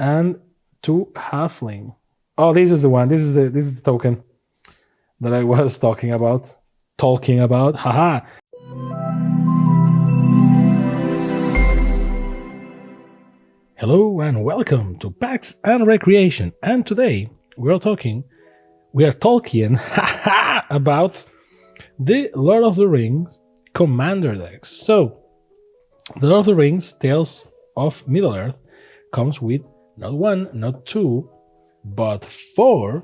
and 2 halfling. Oh, this is the one. This is the token that I was talking about. Haha. Hello and welcome to PAX and Recreation. And today we are talking about the Lord of the Rings Commander decks. So, the Lord of the Rings Tales of Middle-earth comes with not 1, not 2, but 4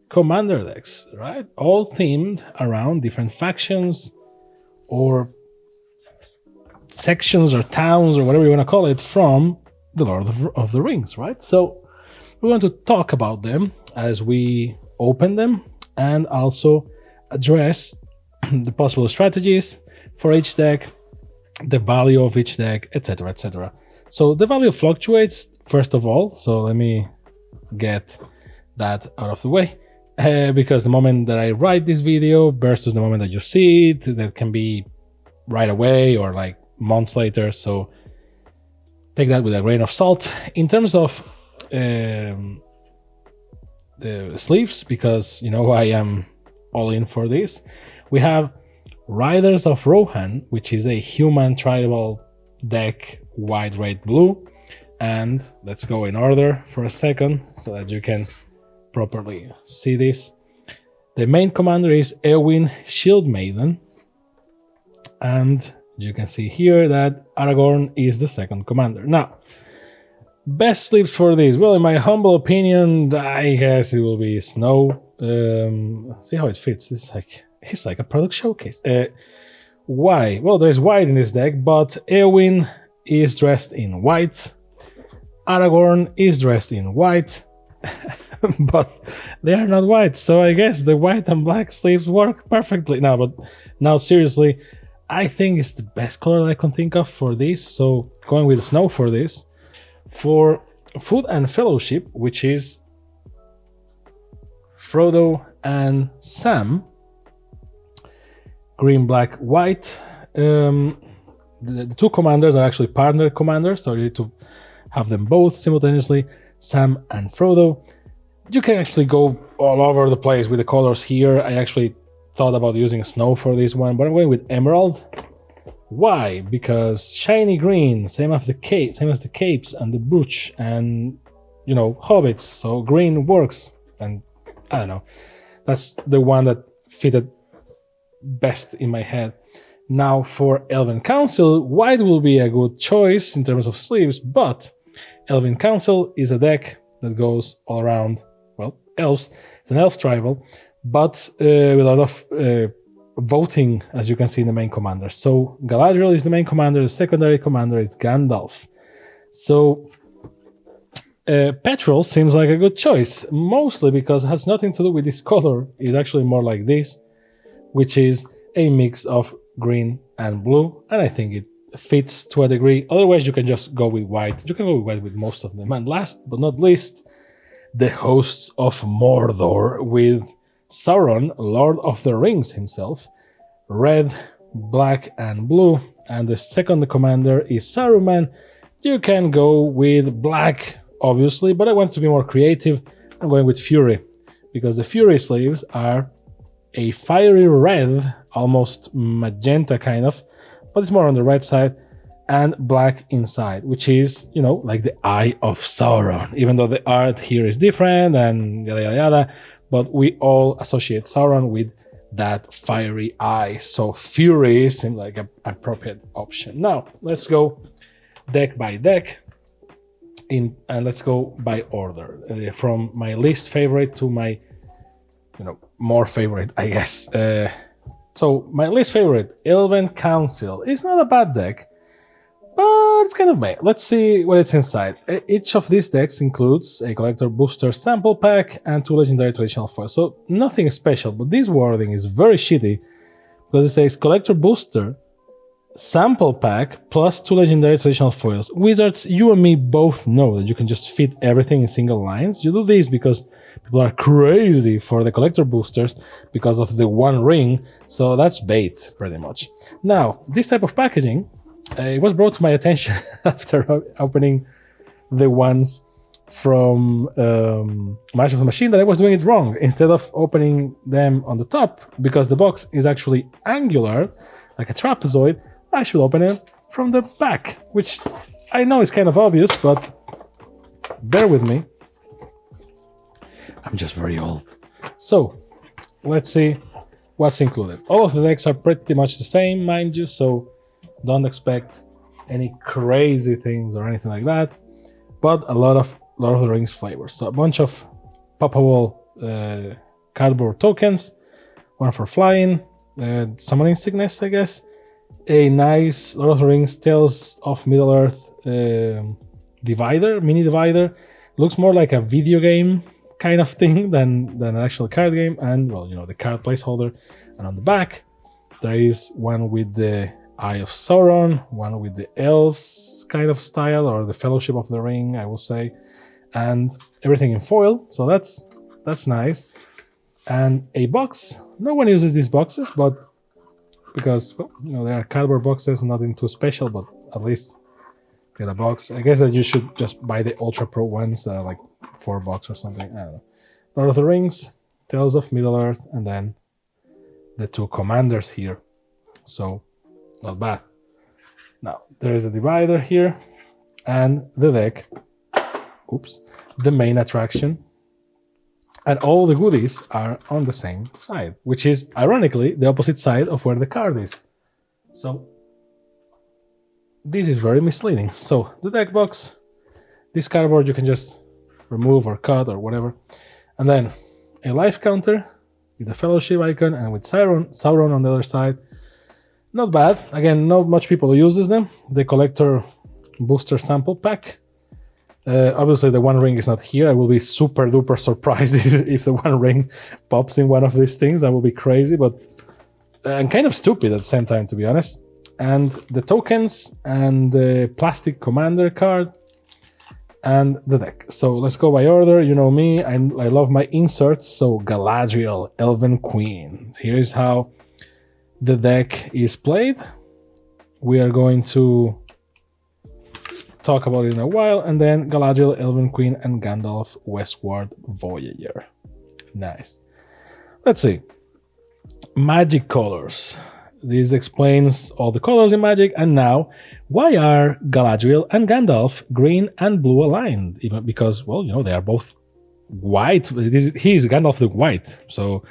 Commander decks, right? All themed around different factions or sections or towns or whatever you want to call it from the Lord of the Rings, right? So we want to talk about them as we open them and also address the possible strategies for each deck, the value of each deck, etc., etc. So the value fluctuates, first of all, so let me get that out of the way, because the moment that I write this video versus the moment that you see it, that can be right away or like months later, so take that with a grain of salt. In terms of the sleeves, because you know I am all in for this, we have Riders of Rohan, which is a human tribal deck, white, red, blue. And let's go in order for a second so that you can properly see this. The main commander is Eowyn Shieldmaiden, and you can see here that Aragorn is the second commander. Now, best sleeves for this, well, in my humble opinion, I guess it will be Snow. See how it fits. It's like a product showcase. Why? Well, there's white in this deck, but Eowyn is dressed in white. Aragorn is dressed in white, but they are not white. So I guess the white and black sleeves work perfectly. But now seriously, I think it's the best color that I can think of for this. So going with Snow for this. For Food and Fellowship, which is Frodo and Sam, green, black, white. The 2 commanders are actually partner commanders, so you need to have them both simultaneously, Sam and Frodo. You can actually go all over the place with the colors here. I actually thought about using Snow for this one, but I'm going with Emerald. Why? Because shiny green, same as the capes and the brooch and, you know, hobbits, so green works. And I don't know, that's the one that fitted best in my head. Now for Elven Council, white will be a good choice in terms of sleeves, but Elven Council is a deck that goes all around, well, elves. It's an elf tribal, but with a lot of voting, as you can see in the main commander. So Galadriel is the main commander, the secondary commander is Gandalf. So Petrol seems like a good choice, mostly because it has nothing to do with this color. It's actually more like this, which is a mix of green and blue, and I think it fits to a degree. Otherwise, you can just go with white. You can go with white with most of them. And last but not least, the hosts of Mordor with Sauron, Lord of the Rings himself, red, black, and blue. And the second commander is Saruman. You can go with black, obviously, but I want to be more creative. I'm going with Fury, because the Fury sleeves are a fiery red, almost magenta kind of, but it's more on the red side, and black inside, which is, you know, like the Eye of Sauron, even though the art here is different and yada yada yada, but we all associate Sauron with that fiery eye, so Fury seems like an appropriate option. Now, let's go deck by deck, and let's go by order, from my least favorite to my, you know, more favorite, I guess. So my least favorite, Elven Council, is not a bad deck, but it's kind of meh. Let's see what it's inside. Each of these decks includes a collector booster sample pack and 2 legendary traditional foils. So nothing special, but this wording is very shitty because it says collector booster sample pack plus 2 legendary traditional foils. Wizards, you and me both know that you can just fit everything in single lines. You do this because people are crazy for the collector boosters because of the one ring, so that's bait pretty much. Now, this type of packaging, it was brought to my attention after opening the ones from March of the Machine that I was doing it wrong. Instead of opening them on the top, because the box is actually angular, like a trapezoid, I should open it from the back, which I know is kind of obvious, but bear with me. I'm just very old. So, let's see what's included. All of the decks are pretty much the same, mind you, so don't expect any crazy things or anything like that, but a lot of the Rings flavors. So a bunch of poppable cardboard tokens, one for flying, summoning sickness, I guess, a nice Lord of the Rings Tales of Middle-earth divider, mini divider. Looks more like a video game kind of thing than an actual card game, and well, the card placeholder. And on the back there is one with the Eye of Sauron, one with the elves kind of style, or the Fellowship of the Ring, I will say, and everything in foil, so that's nice. And a box. No one uses these boxes, but because, well, they are cardboard boxes, nothing too special, but at least get a box. I guess that you should just buy the Ultra Pro ones that are like $4 or something. I don't know. Lord of the Rings, Tales of Middle-earth, and then the two commanders here. So, not bad. Now, there is a divider here, and the deck. Oops. The main attraction. And all the goodies are on the same side, which is, ironically, the opposite side of where the card is. So, this is very misleading. So, the deck box, this cardboard you can just remove or cut or whatever. And then a life counter with the Fellowship icon and with Sauron on the other side. Not bad. Again, not much people uses them. The collector booster sample pack. Obviously, the One Ring is not here. I will be super duper surprised if the One Ring pops in one of these things. That will be crazy, but and kind of stupid at the same time, to be honest. And the tokens and the plastic commander card and the deck. So let's go by order. You know me, I love my inserts. So Galadriel, Elven Queen. Here's how the deck is played. We are going to talk about it in a while, and then Galadriel, Elven Queen, and Gandalf, Westward Voyager. Nice. Let's see. Magic colors. This explains all the colors in Magic, and now, why are Galadriel and Gandalf green and blue aligned? Even because, well, they are both white. He is Gandalf the White, so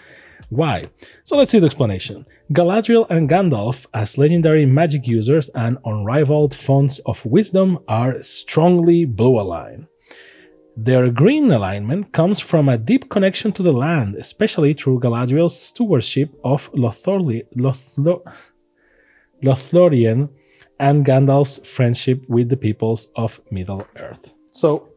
why? So let's see the explanation. Galadriel and Gandalf, as legendary magic users and unrivaled fonts of wisdom, are strongly blue aligned. Their green alignment comes from a deep connection to the land, especially through Galadriel's stewardship of Lothlorien and Gandalf's friendship with the peoples of Middle-earth. So,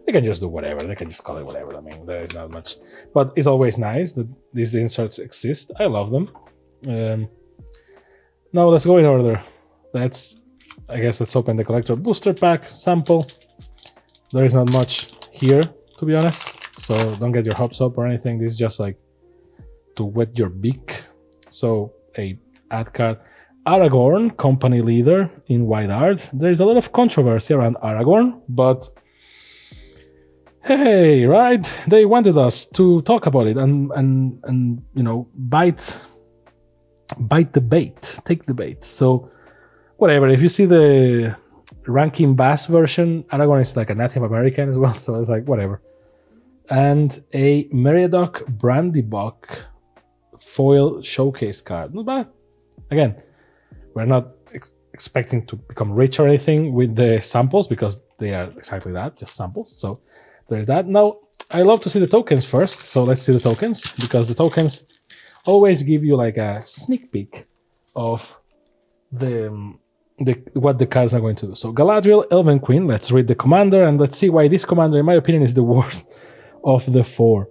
they can just do whatever. They can just call it whatever. I mean, there is not much. But it's always nice that these inserts exist. I love them. Now let's go in order. Let's open the collector booster pack sample. There is not much here, to be honest. So don't get your hopes up or anything. This is just like to wet your beak. So a ad card. Aragorn, company leader in White Art. There is a lot of controversy around Aragorn, but hey, right? They wanted us to talk about it and bite the bait, take the bait. So whatever. If you see the Rankin Bass version, Aragorn is like a Native American as well, so it's like whatever. And a Meriadoc Brandybuck foil showcase card. Not bad. Again, we're not expecting to become rich or anything with the samples because they are exactly that, just samples. So there's that. Now, I love to see the tokens first, so let's see the tokens, because the tokens always give you like a sneak peek of what the cards are going to do. So Galadriel, Elven Queen, let's read the commander, and let's see why this commander, in my opinion, is the worst of the four.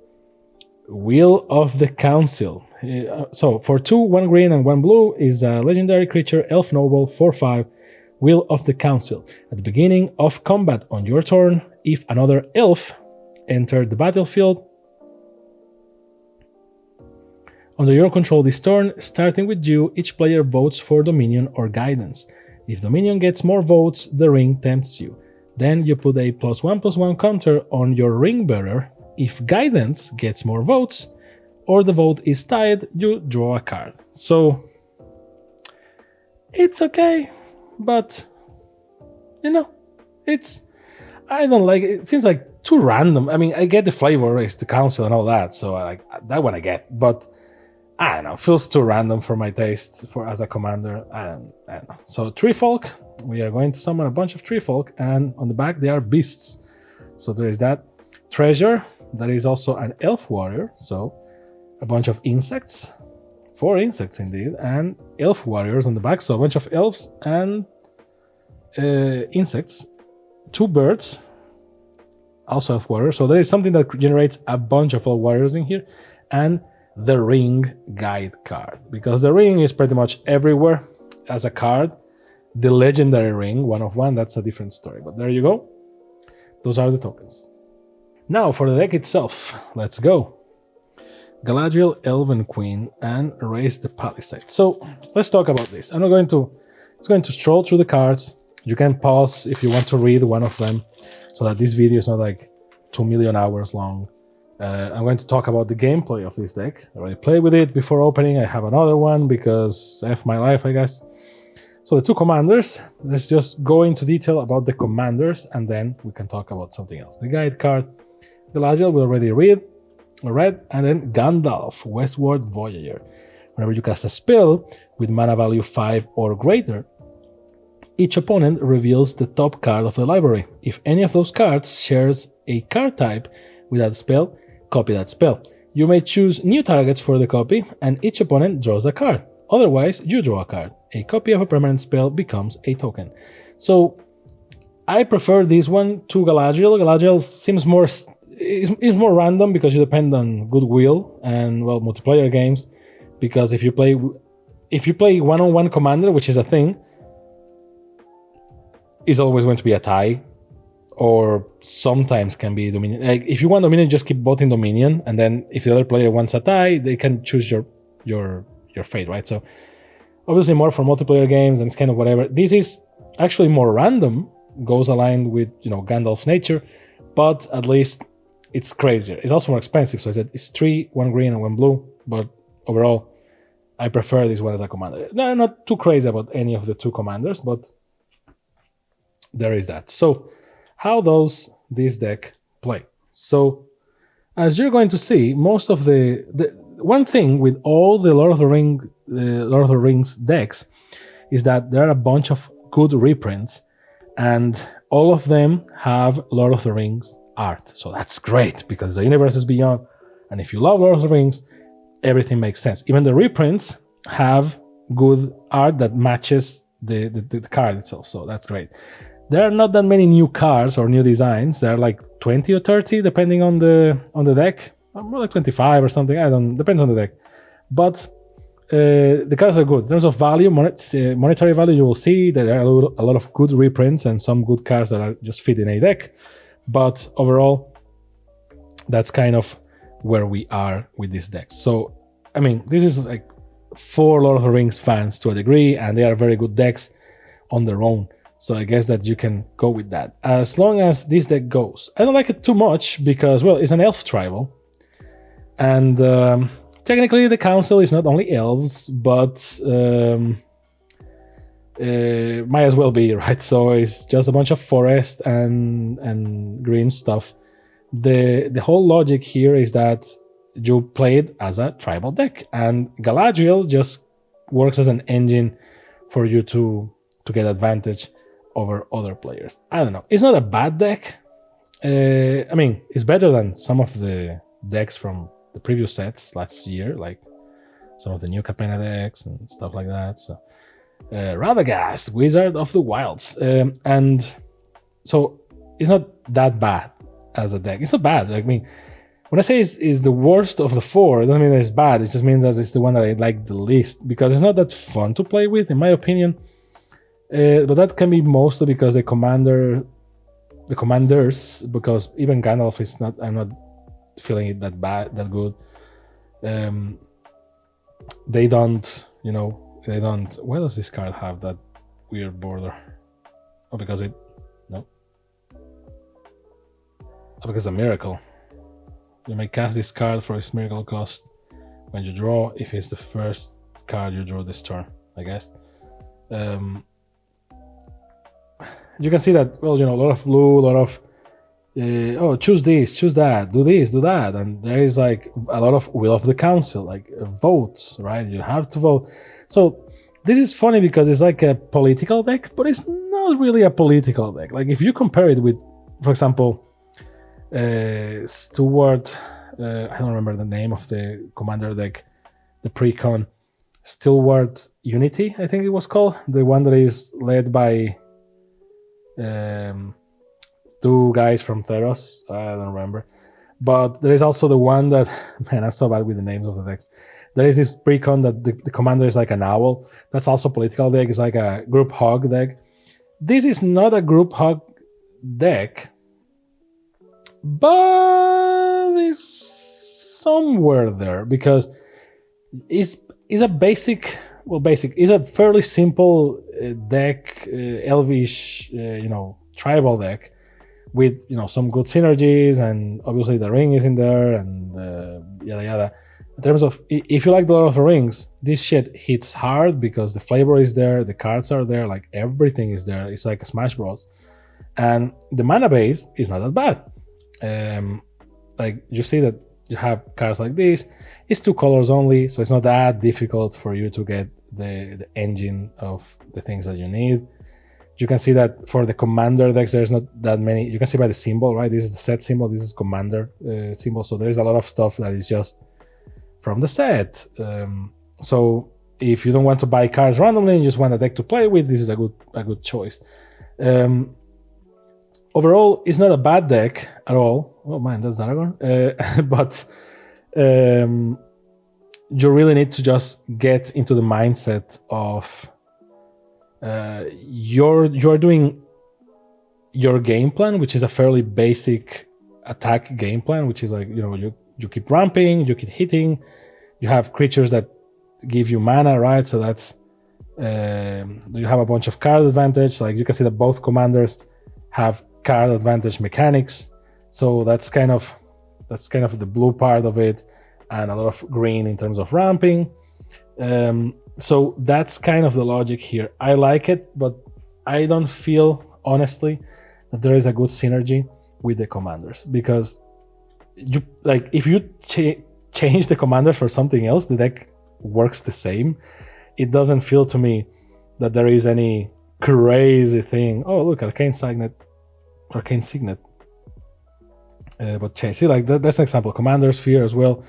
Wheel of the Council. So for 2, 1 green and 1 blue is a legendary creature, Elf Noble, 4/5, Wheel of the Council. At the beginning of combat on your turn, if another elf entered the battlefield under your control this turn, starting with you, each player votes for Dominion or Guidance. If Dominion gets more votes, the ring tempts you. Then you put a +1/+1 counter on your ring bearer. If guidance gets more votes, or the vote is tied, you draw a card. So it's okay, but you know, I don't like it. It seems like too random. I mean, I get the flavor, it's the council and all that, so that one I get, but I don't know, feels too random for my tastes for as a commander. I don't know. So Tree Folk, we are going to summon a bunch of Tree Folk, and on the back they are beasts. So there is that. Treasure, that is also an elf warrior, so a bunch of insects, 4 insects indeed, and elf warriors on the back, so a bunch of elves and insects. 2 birds, also elf warriors, so there is something that generates a bunch of elf warriors in here, and the ring guide card, because the ring is pretty much everywhere as a card. The legendary ring, 1/1, that's a different story, but there you go. Those are the tokens. Now for the deck itself, let's go. Galadriel, Elven Queen, and Raise the Palisade. So let's talk about this. I'm not going to, it's going to stroll through the cards. You can pause if you want to read one of them, so that this video is not like 2 million hours long. I'm going to talk about the gameplay of this deck. I already played with it before opening. I have another one because F my life, I guess. So the 2 commanders, let's just go into detail about the commanders, and then we can talk about something else. The guide card, Galadriel, we already read, and then Gandalf, Westward Voyager. Whenever you cast a spell with mana value 5 or greater, each opponent reveals the top card of the library. If any of those cards shares a card type with that spell, copy that spell. You may choose new targets for the copy, and each opponent draws a card. Otherwise, you draw a card. A copy of a permanent spell becomes a token. So I prefer this one to Galadriel. Galadriel seems more is more random because you depend on goodwill and, well, multiplayer games. Because if you play one-on-one commander, which is a thing, is always going to be a tie, or sometimes can be Dominion. Like if you want Dominion, just keep voting Dominion, and then if the other player wants a tie, they can choose your fate, right? So obviously more for multiplayer games, and it's kind of whatever. This is actually more random, goes aligned with Gandalf's nature, but at least it's crazier. It's also more expensive, so I said it's 3, 1 green and 1 blue, but overall I prefer this one as a commander. No, I'm not too crazy about any of the 2 commanders, but there is that. So how does this deck play? So as you're going to see, most of the one thing with all the Lord of the Rings decks is that there are a bunch of good reprints, and all of them have Lord of the Rings art. So that's great because the universe is beyond, and if you love Lord of the Rings, everything makes sense. Even the reprints have good art that matches the card itself, so that's great. There are not that many new cards or new designs. There are like 20 or 30 depending on the deck. More like 25 or something. Depends on the deck. But the cards are good. In terms of value, monetary value, you will see that there are a lot of good reprints and some good cards that are just fit in a deck. But overall, that's kind of where we are with this deck. So, I mean, this is like for Lord of the Rings fans to a degree, and they are very good decks on their own. So I guess that you can go with that. As long as this deck goes. I don't like it too much because, well, it's an elf tribal. And technically the council is not only elves, but might as well be, right? So it's just a bunch of forest and green stuff. The whole logic here is that you play it as a tribal deck, and Galadriel just works as an engine for you to get advantage over other players. I don't know. It's not a bad deck. I mean, it's better than some of the decks from the previous sets last year, like some of the new Capenna decks and stuff like that. So, Radagast, Wizard of the Wilds, and so it's not that bad as a deck. It's not bad. I mean, when I say it's the worst of the 4, it doesn't mean that it's bad. It just means that it's the one that I like the least because it's not that fun to play with, in my opinion. But that can be mostly because the commanders, because even Gandalf is not, I'm not feeling it that good. They don't, why does this card have that weird border? Oh, because no. because a miracle. You may cast this card for its miracle cost when you draw, if it's the first card you draw this turn, I guess. You can see that, well, a lot of blue, a lot of, choose this, choose that, do this, do that. And there is like a lot of will of the council, like votes, right? You have to vote. So this is funny because it's like a political deck, but it's not really a political deck. Like if you compare it with, for example, Steward, I don't remember the name of the commander deck, the pre-con, Steward Unity, I think it was called, the one that is led by two guys from Theros, I don't remember. But there is also the one that, man, I'm so bad with the names of the decks. There is this pre-con that the commander is like an owl. That's also a political deck. It's like a group hog deck. This is not a group hog deck, but it's somewhere there because it's a basic. Well, basic. It's a fairly simple deck, elvish, tribal deck with some good synergies, and obviously the ring is in there, and yada yada. In terms of, if you like the Lord of the Rings, this shit hits hard because the flavor is there, the cards are there, like everything is there. It's like a Smash Bros. And the mana base is not that bad. Like you see that you have cards like this. It's 2 colors only, so it's not that difficult for you to get the engine of the things that you need. You can see that for the commander decks, there's not that many. You can see by the symbol, right? This is the set symbol, this is commander symbol. So there is a lot of stuff that is just from the set. So if you don't want to buy cards randomly and you just want a deck to play with, this is a good choice. Overall, it's not a bad deck at all. Oh man, that's Aragorn. But you really need to just get into the mindset of you're doing your game plan, which is a fairly basic attack game plan, which is like you keep ramping, you keep hitting, you have creatures that give you mana, right? So that's you have a bunch of card advantage. Like you can see that both commanders have card advantage mechanics. So that's kind of the blue part of it, and a lot of green in terms of ramping. So that's kind of the logic here. I like it, but I don't feel honestly that there is a good synergy with the commanders, because if you change the commanders for something else, the deck works the same. It doesn't feel to me that there is any crazy thing. Oh look, Arcane Signet. But change. See, like that's an example. Commander Sphere as well.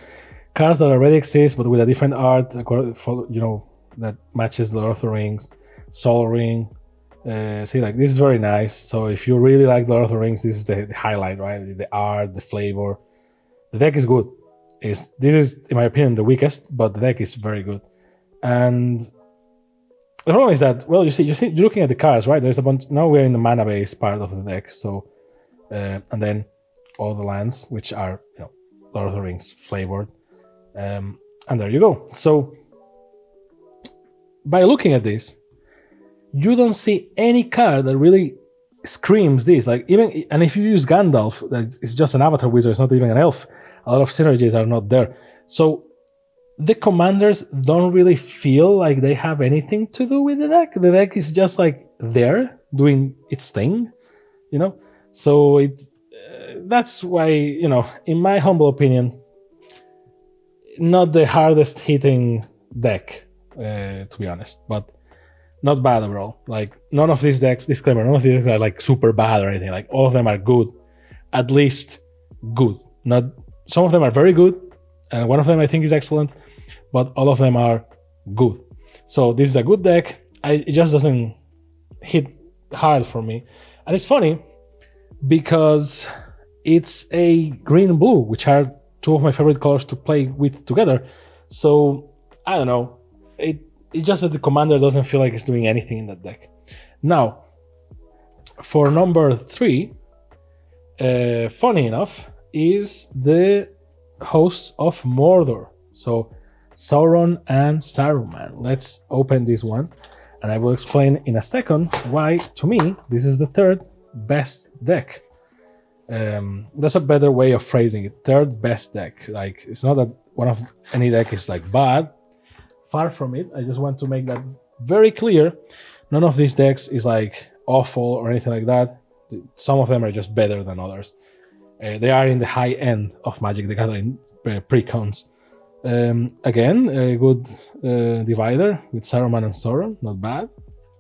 Cards that already exist, but with a different art, that matches the Lord of the Rings. Soul Ring. See, like this is very nice. So if you really like the Lord of the Rings, this is the highlight, right? The art, the flavor. The deck is good. This is, in my opinion, the weakest, but the deck is very good. And the problem is that, well, you're looking at the cards, right? There's a bunch. Now we're in the mana base part of the deck. So, and then all the lands, which are Lord of the Rings flavored. And there you go. So by looking at this, you don't see any card that really screams this. Like and if you use Gandalf, that it's just an avatar wizard, it's not even an elf. A lot of synergies are not there. So the commanders don't really feel like they have anything to do with the deck. The deck is just like there doing its thing, So that's why, in my humble opinion, not the hardest hitting deck, to be honest, but not bad overall. Like none of these decks, disclaimer, none of these decks are like super bad or anything. Like all of them are good, at least good. Not some of them are very good, and one of them I think is excellent, but all of them are good. So this is a good deck. It just doesn't hit hard for me, and it's funny because it's a green and blue, which are two of my favorite colors to play with together. So I don't know. It's just that the commander doesn't feel like it's doing anything in that deck. Now, for number 3, funny enough, is the hosts of Mordor. So Sauron and Saruman. Let's open this one, and I will explain in a second why, to me, this is the third best deck. That's a better way of phrasing it. Third best deck. Like, it's not that one of any deck is like bad. Far from it. I just want to make that very clear. None of these decks is like awful or anything like that. Some of them are just better than others. They are in the high end of Magic the Gathering pre-cons. Again, a good divider with Saruman and Sauron. Not bad.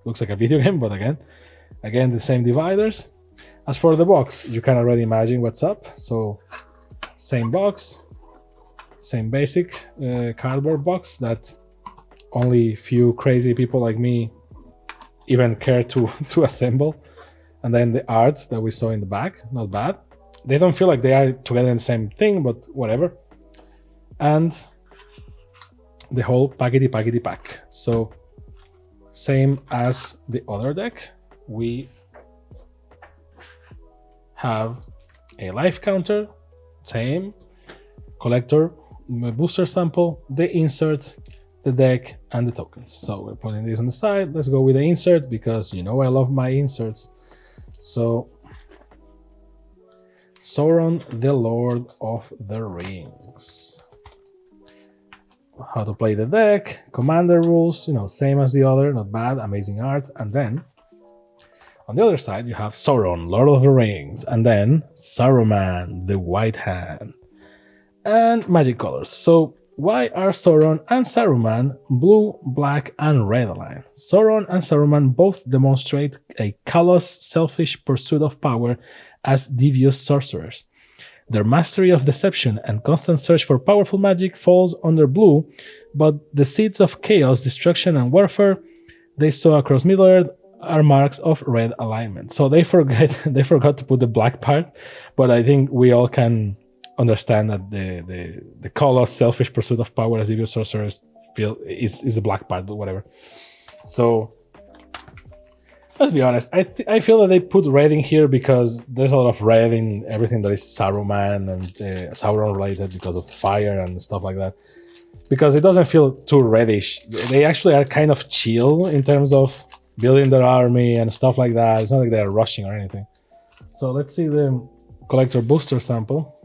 Looks like a video game, but again, the same dividers. As for the box, you can already imagine what's up. So, same box, same basic cardboard box that only few crazy people like me even care to assemble. And then the art that we saw in the back, not bad. They don't feel like they are together in the same thing, but whatever. And the whole packety pack. So, same as the other deck, we have a life counter, same, collector, booster sample, the inserts, the deck, and the tokens. So we're putting this on the side. Let's go with the insert because you know I love my inserts. So, Sauron, the Lord of the Rings. How to play the deck, commander rules, same as the other, not bad, amazing art. And then on the other side, you have Sauron, Lord of the Rings, and then Saruman, the White Hand, and magic colors. So why are Sauron and Saruman blue, black, and red aligned? Sauron and Saruman both demonstrate a callous, selfish pursuit of power as devious sorcerers. Their mastery of deception and constant search for powerful magic falls under blue, but the seeds of chaos, destruction, and warfare they sow across Middle-earth are marks of red alignment. So they forgot to put the black part, but I think we all can understand that the callous, selfish pursuit of power as devious sorcerers is the black part, but whatever. So let's be honest, I feel that they put red in here because there's a lot of red in everything that is Saruman and Sauron related because of fire and stuff like that. Because it doesn't feel too reddish. They actually are kind of chill in terms of building their army and stuff like that. It's not like they're rushing or anything. So let's see the collector booster sample.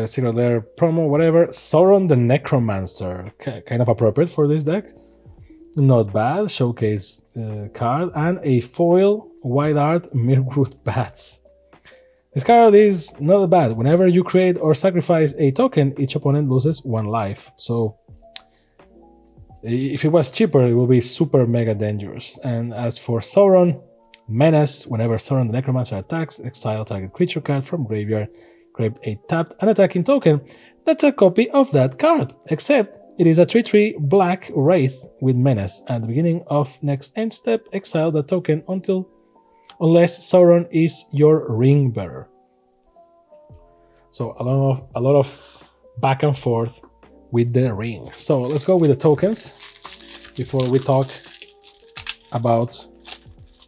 Secret Lair promo, whatever. Sauron the Necromancer. Kind of appropriate for this deck. Not bad. Showcase card. And a foil white art Mirkwood Bats. This card is not bad. Whenever you create or sacrifice a token, each opponent loses 1 life. So if it was cheaper, it would be super mega dangerous. And as for Sauron, Menace, whenever Sauron the Necromancer attacks, exile target creature card from graveyard, create a tapped and attacking token that's a copy of that card, except it is a 3/3 black Wraith with Menace. At the beginning of next end step, exile the token unless Sauron is your ring bearer. So a lot of back and forth with the ring. So let's go with the tokens before we talk about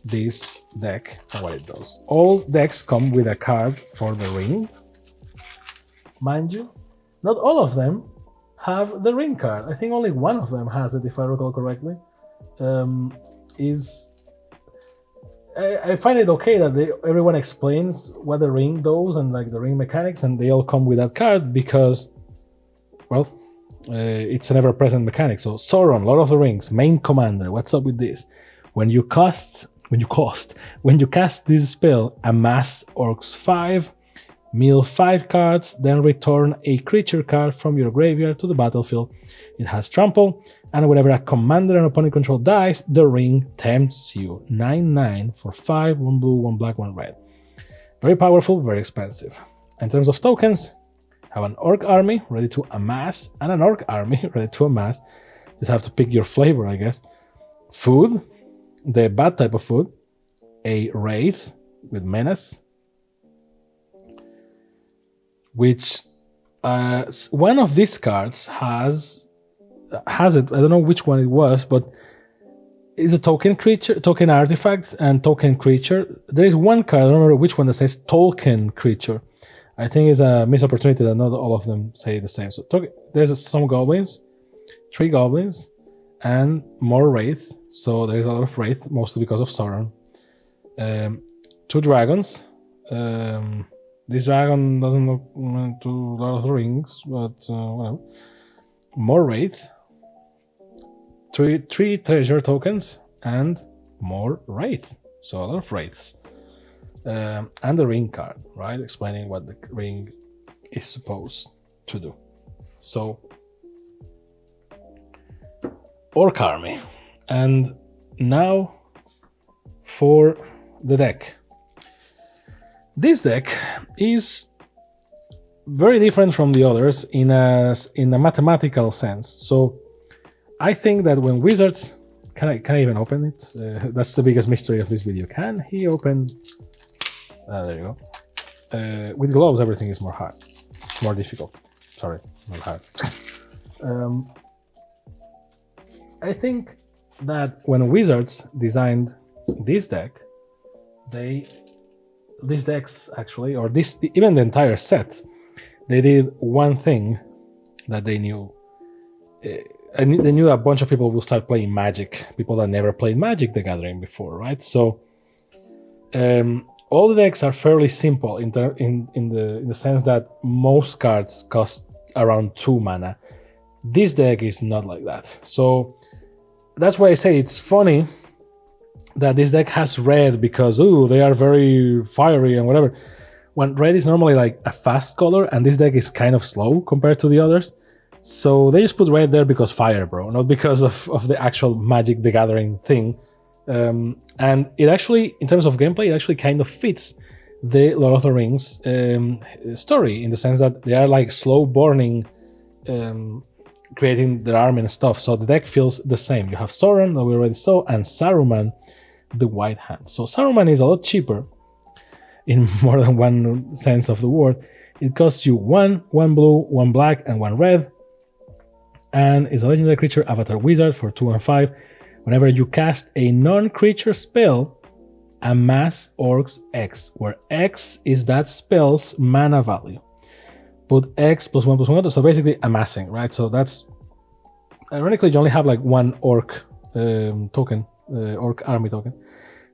this deck and what it does. All decks come with a card for the ring. Mind you, not all of them have the ring card. I think only one of them has it, if I recall correctly. I find it okay that everyone explains what the ring does and like the ring mechanics, and they all come with that card because, well, it's an ever-present mechanic. So Sauron, Lord of the Rings, main commander. What's up with this? When you cast this spell, amass Orcs 5, mill 5 cards, then return a creature card from your graveyard to the battlefield. It has trample, and whenever a commander and opponent control dies, the ring tempts you. 9/9 for 5, 1 blue, 1 black, 1 red. Very powerful, very expensive. In terms of tokens, have an Orc army ready to amass and an Orc army ready to amass. Just have to pick your flavor, I guess. Food, the bad type of food. A Wraith with Menace, which one of these cards has it. I don't know which one it was, but it's a token creature, token artifact, and token creature. There is one card, I don't remember which one, that says token creature. I think it's a missed opportunity that not all of them say the same. So there's some goblins, 3 goblins, and more Wraith. So there's a lot of Wraith, mostly because of Sauron. 2 dragons, This dragon doesn't look to Lord of the Rings, but whatever. More Wraith, three treasure tokens, and more Wraith. So a lot of Wraiths. And the ring card, right? Explaining what the ring is supposed to do. So, Orc Army. And now for the deck. This deck is very different from the others in a mathematical sense. So I think that when Wizards... Can I even open it? That's the biggest mystery of this video. Can he open... there you go. With gloves, everything is more hard. More difficult. Sorry, not hard. I think that when Wizards designed this deck, these decks actually, or even the entire set, they did one thing that they knew. They knew a bunch of people will start playing Magic, people that never played Magic the Gathering before, right? So all the decks are fairly simple in the sense that most cards cost around 2 mana. This deck is not like that. So that's why I say it's funny that this deck has red because, ooh, they are very fiery and whatever. When red is normally like a fast color and this deck is kind of slow compared to the others. So they just put red there because fire, bro, not because of the actual Magic the Gathering thing. And it actually, in terms of gameplay, it actually kind of fits the Lord of the Rings story in the sense that they are like slow burning, creating their army and stuff. So the deck feels the same. You have Sauron, that we already saw, and Saruman, the White Hand. So Saruman is a lot cheaper in more than one sense of the word. It costs you one blue, 1 black, and 1 red. And is a legendary creature, Avatar Wizard for 2 and 5. Whenever you cast a non-creature spell, amass Orcs X, where X is that spell's mana value. Put X +1/+1, so basically amassing, right? So that's, ironically, you only have like 1 Orc token, Orc army token.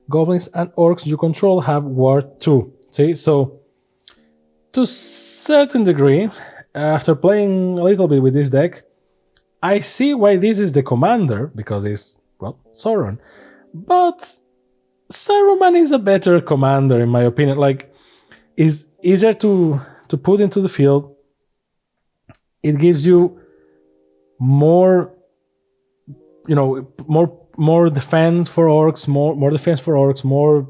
Goblins and Orcs you control have Ward 2. See, so to a certain degree, after playing a little bit with this deck, I see why this is the commander, because it's, well, Sauron. But Saruman is a better commander, in my opinion. Like, is easier to put into the field. It gives you more, more defense for Orcs, more defense for Orcs, more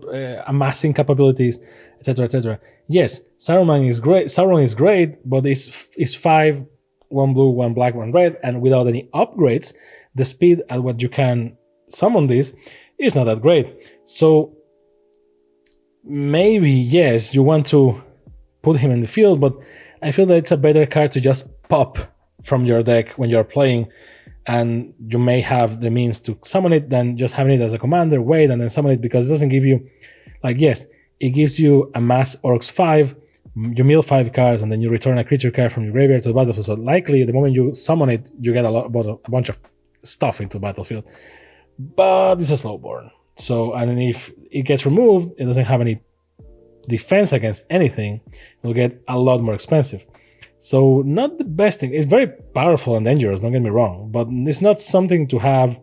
amassing capabilities, etc., etc. Yes, Sauron is great, but it's 5, 1 blue, 1 black, 1 red, and without any upgrades, the speed at what you can summon this is not that great. So maybe, yes, you want to put him in the field, but I feel that it's a better card to just pop from your deck when you're playing, and you may have the means to summon it than just having it as a commander, wait, and then summon it, because it doesn't give you, like, yes, it gives you amass Orcs 5, you mill 5 cards, and then you return a creature card from your graveyard to the battlefield. So likely, the moment you summon it, you get a bunch of stuff into the battlefield. But it's a slow burn. So, and if it gets removed, it doesn't have any defense against anything. It'll get a lot more expensive. So, not the best thing. It's very powerful and dangerous, don't get me wrong, but it's not something to have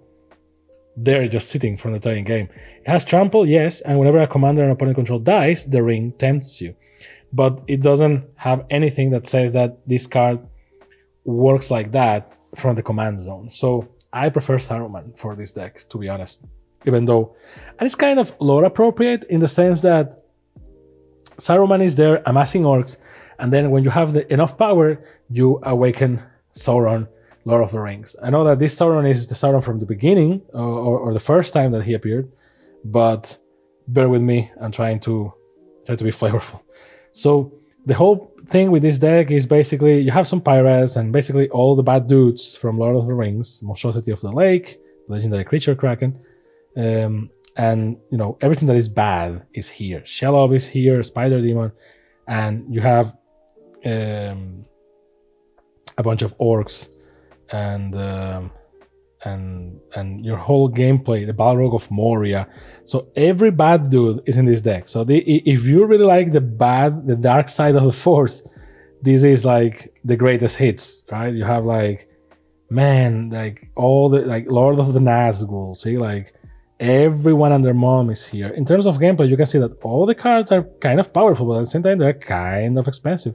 there just sitting for the entire game. It has trample, yes, and whenever a commander and opponent control dies, the ring tempts you. But it doesn't have anything that says that this card works like that from the command zone. So I prefer Saruman for this deck, to be honest. Even though, and it's kind of lore appropriate in the sense that Saruman is there amassing Orcs, and then when you have enough power, you awaken Sauron, Lord of the Rings. I know that this Sauron is the Sauron from the beginning, or the first time that he appeared, but bear with me, I'm trying to be flavorful. So the whole thing with this deck is basically you have some pirates and basically all the bad dudes from Lord of the Rings, Monstrosity of the Lake, Legendary Creature Kraken, and everything that is bad is here. Shelob is here, Spider Demon, and you have a bunch of Orcs and and your whole gameplay, the Balrog of Moria. So every bad dude is in this deck. So if you really like the dark side of the Force, this is like the greatest hits, right? You have like, man, like all the like Lord of the Nazgul, see, like everyone and their mom is here. In terms of gameplay, you can see that all the cards are kind of powerful, but at the same time they're kind of expensive.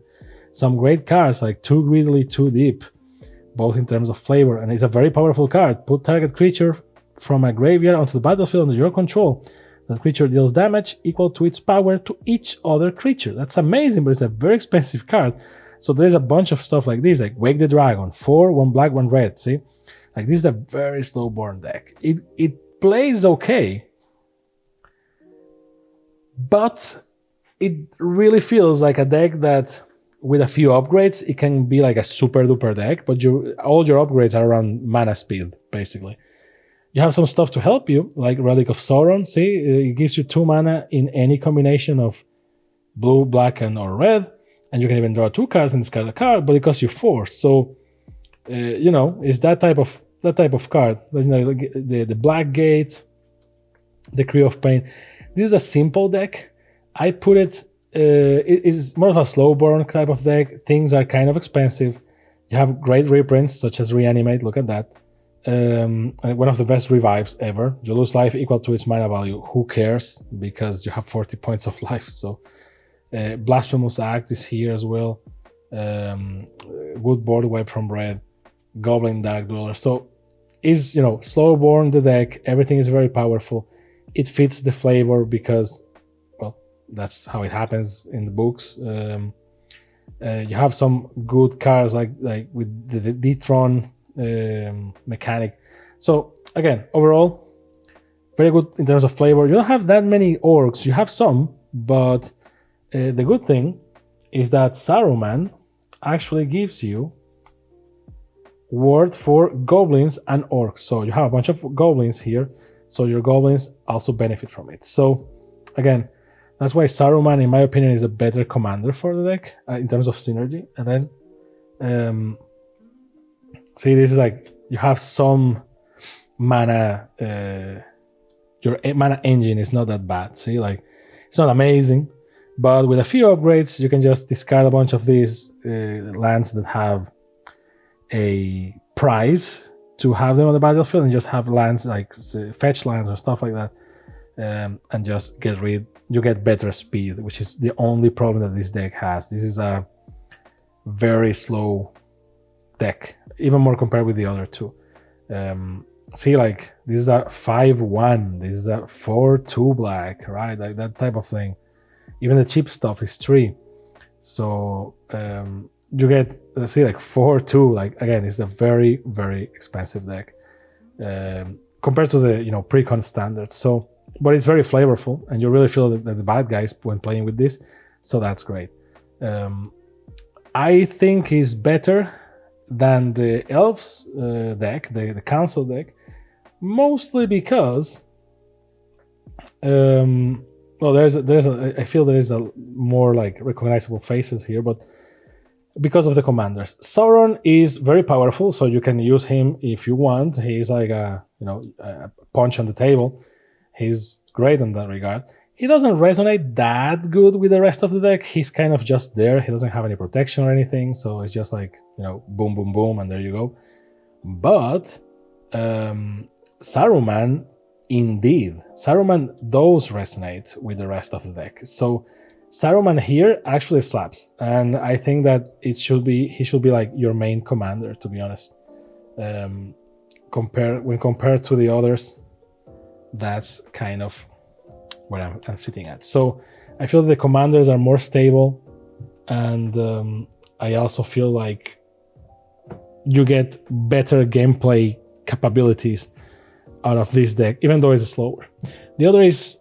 Some great cards like Too Greedily, Too Deep, both in terms of flavor, and it's a very powerful card. Put target creature from a graveyard onto the battlefield under your control. That creature deals damage equal to its power to each other creature. That's amazing, but it's a very expensive card. So there's a bunch of stuff like this, like Wake the Dragon, 4, 1 black, 1 red, see? Like this is a very slow burn deck. It plays okay, but it really feels like a deck that with a few upgrades, it can be like a super duper deck, but all your upgrades are around mana speed, basically. You have some stuff to help you, like Relic of Sauron, see? It gives you 2 mana in any combination of blue, black, or red, and you can even draw 2 cards and discard a card, but it costs you 4. So, it's that type of card. The Black Gate, the Creo of Pain. This is a simple deck. I put it is more of a slow burn type of deck. Things are kind of expensive. You have great reprints such as Reanimate, look at that. One of the best revives ever. You lose life equal to its mana value. Who cares? Because you have 40 points of life. So Blasphemous Act is here as well. Good board wipe from red. Goblin Dark Dweller. So is slow burn the deck. Everything is very powerful. It fits the flavor because that's how it happens in the books. You have some good cards like with the Detron mechanic. So again, overall, very good in terms of flavor. You don't have that many orcs. You have some, but the good thing is that Saruman actually gives you word for goblins and orcs. So you have a bunch of goblins here, so your goblins also benefit from it. So again, that's why Saruman, in my opinion, is a better commander for the deck in terms of synergy. And then, see, this is like, you have some mana, your mana engine is not that bad. See, like, it's not amazing, but with a few upgrades, you can just discard a bunch of these lands that have a price to have them on the battlefield and just have lands like fetch lands or stuff like that, and just get rid. You get better speed, which is the only problem that this deck has. This is a very slow deck, even more compared with the other two. See, like, this is a 5-1, this is a 4-2 black, right? Like that type of thing. Even the cheap stuff is 3. So you get, see, like 4-2. Like, again, it's a very, very expensive deck compared to the pre-con standards. So, but it's very flavorful, and you really feel that the bad guys when playing with this. So that's great. I think is better than the Elves deck, the Council deck, mostly because well, I feel there is a more like recognizable faces here, but because of the commanders. Sauron is very powerful, so you can use him if you want. He's like a punch on the table. He's great in that regard. He doesn't resonate that good with the rest of the deck. He's kind of just there. He doesn't have any protection or anything, so it's just like, boom, boom, boom, and there you go. But Saruman, indeed, Saruman does resonate with the rest of the deck. So Saruman here actually slaps, and I think that he should be like your main commander, to be honest. When compared to the others, that's kind of where I'm sitting at. So I feel the commanders are more stable, and I also feel like you get better gameplay capabilities out of this deck, even though it's slower. The other is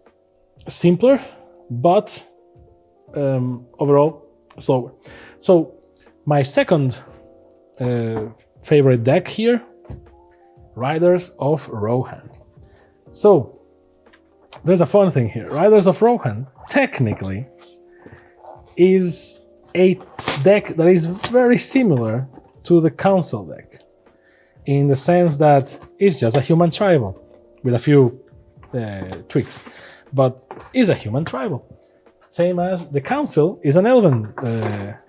simpler, but overall slower. So my second favorite deck here, Riders of Rohan. So there's a fun thing here. Riders of Rohan technically is a deck that is very similar to the Council deck. in the sense that it's just a human tribal with a few tweaks, but is a human tribal. Same as the council is an elven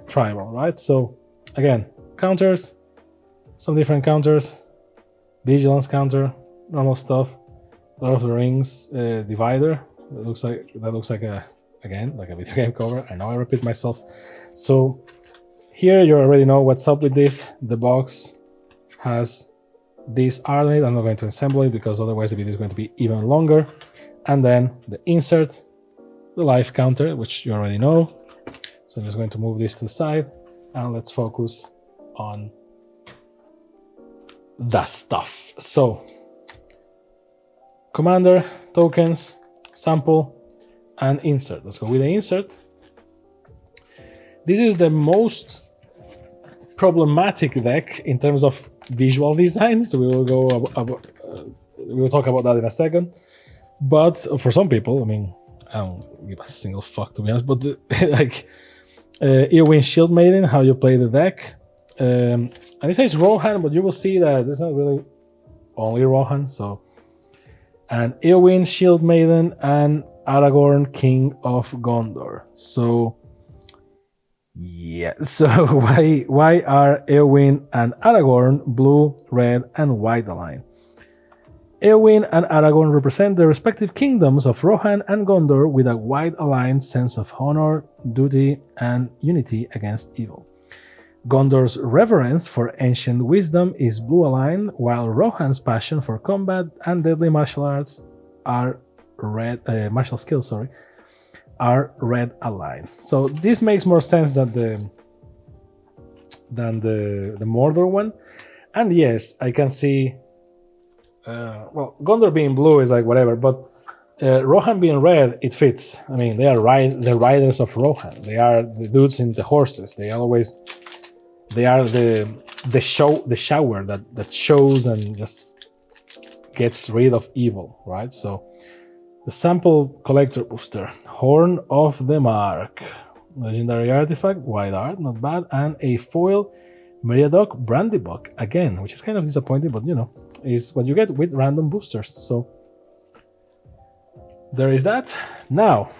tribal, right? So again, counters, some different counters, vigilance counter, normal stuff, Lord of the Rings divider. That looks like a video game cover. I know I repeat myself. So here you already know what's up with this. The box has this art on it. I'm not going to assemble it because otherwise the video is going to be even longer. And then the insert, the life counter, which you already know. So I'm just going to move this to the side and let's focus on that stuff. So commander, tokens, sample, and insert. Let's go with the insert. This is the most problematic deck in terms of visual design, so we will talk about that in a second. But for some people, I mean, I don't give a single fuck to be honest, but like Eowyn Shield Maiden, how you play the deck. And it says Rohan, but you will see that it's not really only Rohan. So, and Eowyn Shield Maiden and Aragorn King of Gondor. So yeah, so why are Eowyn and Aragorn blue, red, and white aligned? Eowyn and Aragorn represent the respective kingdoms of Rohan and Gondor with a white aligned sense of honor, duty, and unity against evil. Gondor's reverence for ancient wisdom is blue aligned, while Rohan's passion for combat and deadly martial arts are martial skills, are red aligned. So this makes more sense than the Mordor one. And yes, I can see well, Gondor being blue is like whatever, but Rohan being red, it fits. I mean, they are the riders of Rohan. They are the dudes in the horses. They are the shower that shows and just gets rid of evil, right? So the sample collector booster, Horn of the Mark, legendary artifact, white art, not bad, and a foil Meriadoc Brandybuck again, which is kind of disappointing, but you know, is what you get with random boosters. So there is that. Now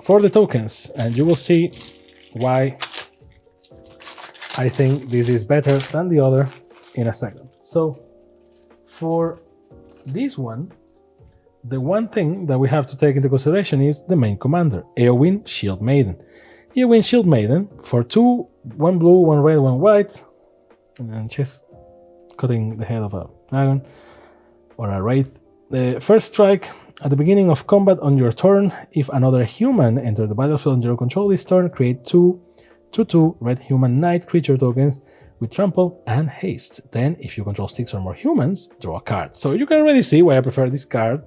for the tokens, and you will see why I think this is better than the other in a second. So for this one, the one thing that we have to take into consideration is the main commander, Eowyn Shield Maiden. Eowyn Shield Maiden, for 2, 1 blue, 1 red, 1 white, and she's cutting the head of a dragon or a wraith. The first strike, at the beginning of combat on your turn, if another human enters the battlefield under your control this turn, create 2/2 red human knight creature tokens with trample and haste. Then, if you control 6 or more humans, draw a card. So you can already see why I prefer this card,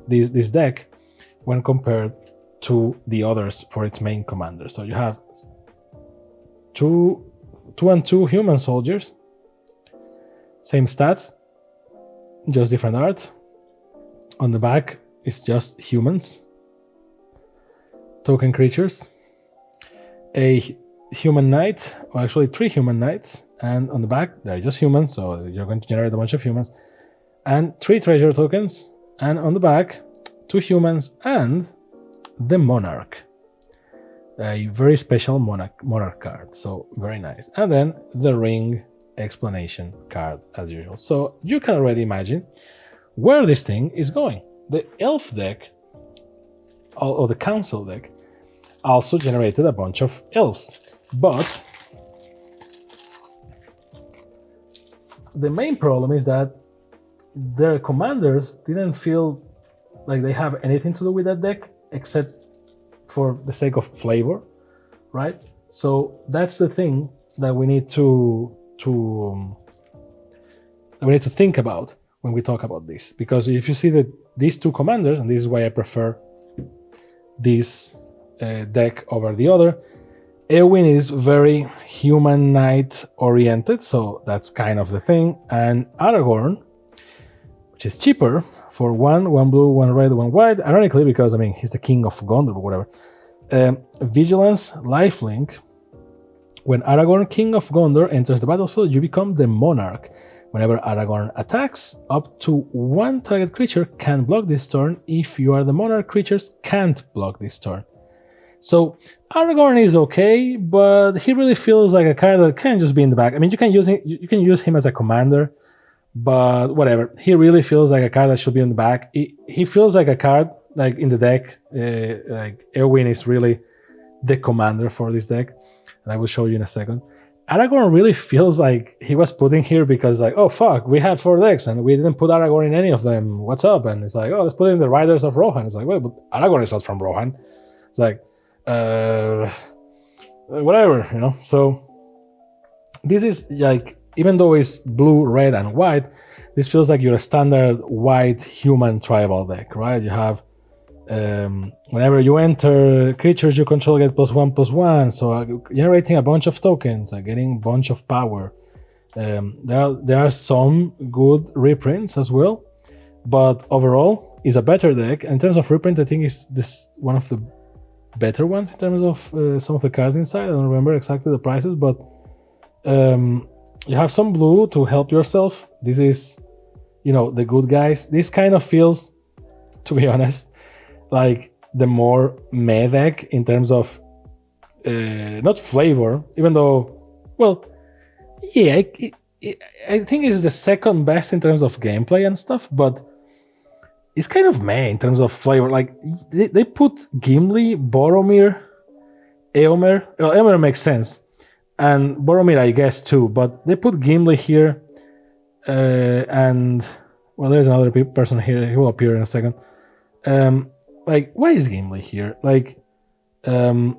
this deck, when compared to the others for its main commander. So you have 2 and 2 human soldiers, same stats, just different art. On the back, it's just humans, token creatures, a human knight, or actually 3 human knights, and on the back, they're just humans, so you're going to generate a bunch of humans, and 3 treasure tokens, and on the back, 2 humans and the monarch, a very special monarch card, so very nice. And then the ring explanation card as usual. So you can already imagine where this thing is going. The elf deck, or the council deck, also generated a bunch of elves, but the main problem is that their commanders didn't feel like they have anything to do with that deck except for the sake of flavor, right? So that's the thing that we need to think about when we talk about this, because if you see that these 2 commanders, and this is why I prefer this deck over the other, Eowyn is very human knight oriented, so that's kind of the thing, and Aragorn, which is cheaper, for 1 blue, 1 red, 1 white, ironically, because I mean he's the king of Gondor or whatever. Vigilance, lifelink. When Aragorn, king of Gondor, enters the battlefield, you become the monarch. Whenever Aragorn attacks, up to one target creature can block this turn. If you are the monarch, creatures can't block this turn. So Aragorn is okay, but he really feels like a card that can just be in the back. I mean, you can use him as a commander, but whatever. He really feels like a card that should be in the back. He feels like a card like in the deck. Like Eowyn is really the commander for this deck, and I will show you in a second. Aragorn really feels like he was put in here because like, oh fuck, we had 4 decks and we didn't put Aragorn in any of them. What's up? And it's like, oh, let's put in the Riders of Rohan. It's like, wait, but Aragorn is not from Rohan. It's like, whatever, you know. So this is like, even though it's blue, red, and white, this feels like your standard white human tribal deck, right? You have whenever you enter, creatures you control get +1/+1, so generating a bunch of tokens, getting a bunch of power. There are some good reprints as well, but overall is a better deck. And in terms of reprints, I think it's this one of the better ones in terms of some of the cards inside. I don't remember exactly the prices, but you have some blue to help yourself. This is, you know, the good guys. This kind of feels, to be honest, like the more meh deck in terms of not flavor, even though, well, yeah, I think it's the second best in terms of gameplay and stuff, but it's kind of meh in terms of flavor. Like they put Gimli, Boromir, Eomer. Well, Eomer makes sense, and Boromir I guess too, but they put Gimli here, and well, there's another person here. He will appear in a second. Like, why is Gimli here? Like, the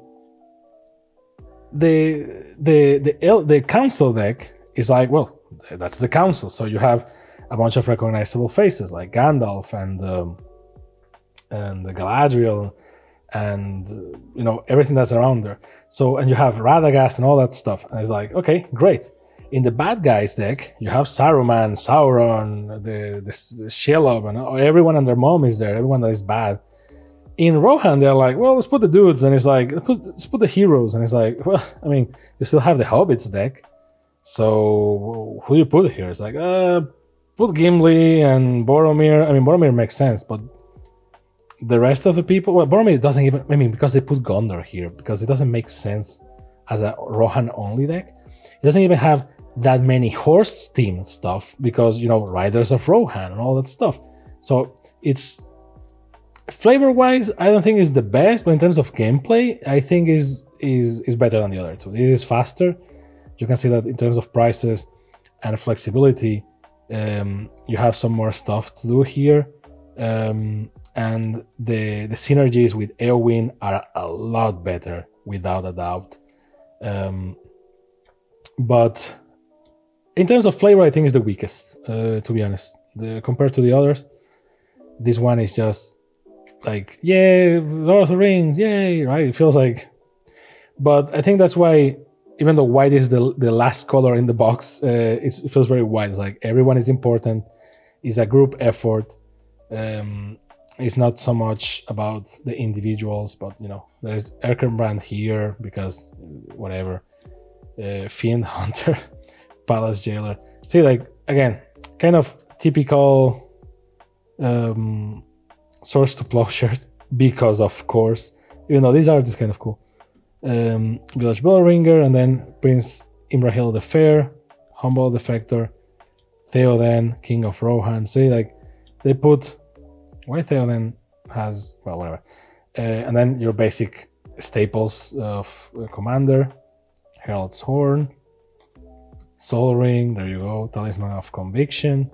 council deck is like, well, that's the council. So you have a bunch of recognizable faces like Gandalf and the Galadriel, and you know, everything that's around there. So, and you have Radagast and all that stuff. And it's like, okay, great. In the bad guys deck, you have Saruman, Sauron, the Shelob, and everyone and their mom is there. Everyone that is bad. In Rohan, they're like, well, let's put the dudes, and it's like, let's put the heroes, and it's like, well, I mean, you still have the Hobbits deck, so who do you put here? It's like, put Gimli and Boromir. I mean, Boromir makes sense, but the rest of the people, well, Boromir doesn't even, I mean, because they put Gondor here, because it doesn't make sense as a Rohan-only deck. It doesn't even have that many horse-themed stuff, because, you know, Riders of Rohan and all that stuff. So it's, flavor-wise, I don't think it's the best, but in terms of gameplay, I think is better than the other two. This is faster. You can see that in terms of prices and flexibility, you have some more stuff to do here, and the synergies with Eowyn are a lot better, without a doubt. But in terms of flavor, I think it's the weakest, to be honest. Compared to the others, this one is just like, yeah, Lord of the Rings, yay, right? It feels like, but I think that's why, even though white is the last color in the box, it feels very white. It's like everyone is important. It's a group effort. It's not so much about the individuals, but you know, there's Erkenbrand here because whatever. Fiend Hunter, Palace Jailer. See, like, again, kind of typical Swords to Plowshares, because of course, even though these art is kind of cool. Village Bellringer, and then Prince Imrahil the Fair, Humble Defector, Theoden, King of Rohan. See, like, they put, why Theoden has, well, whatever. And then your basic staples of Commander, Herald's Horn, Soul Ring, there you go, Talisman of Conviction.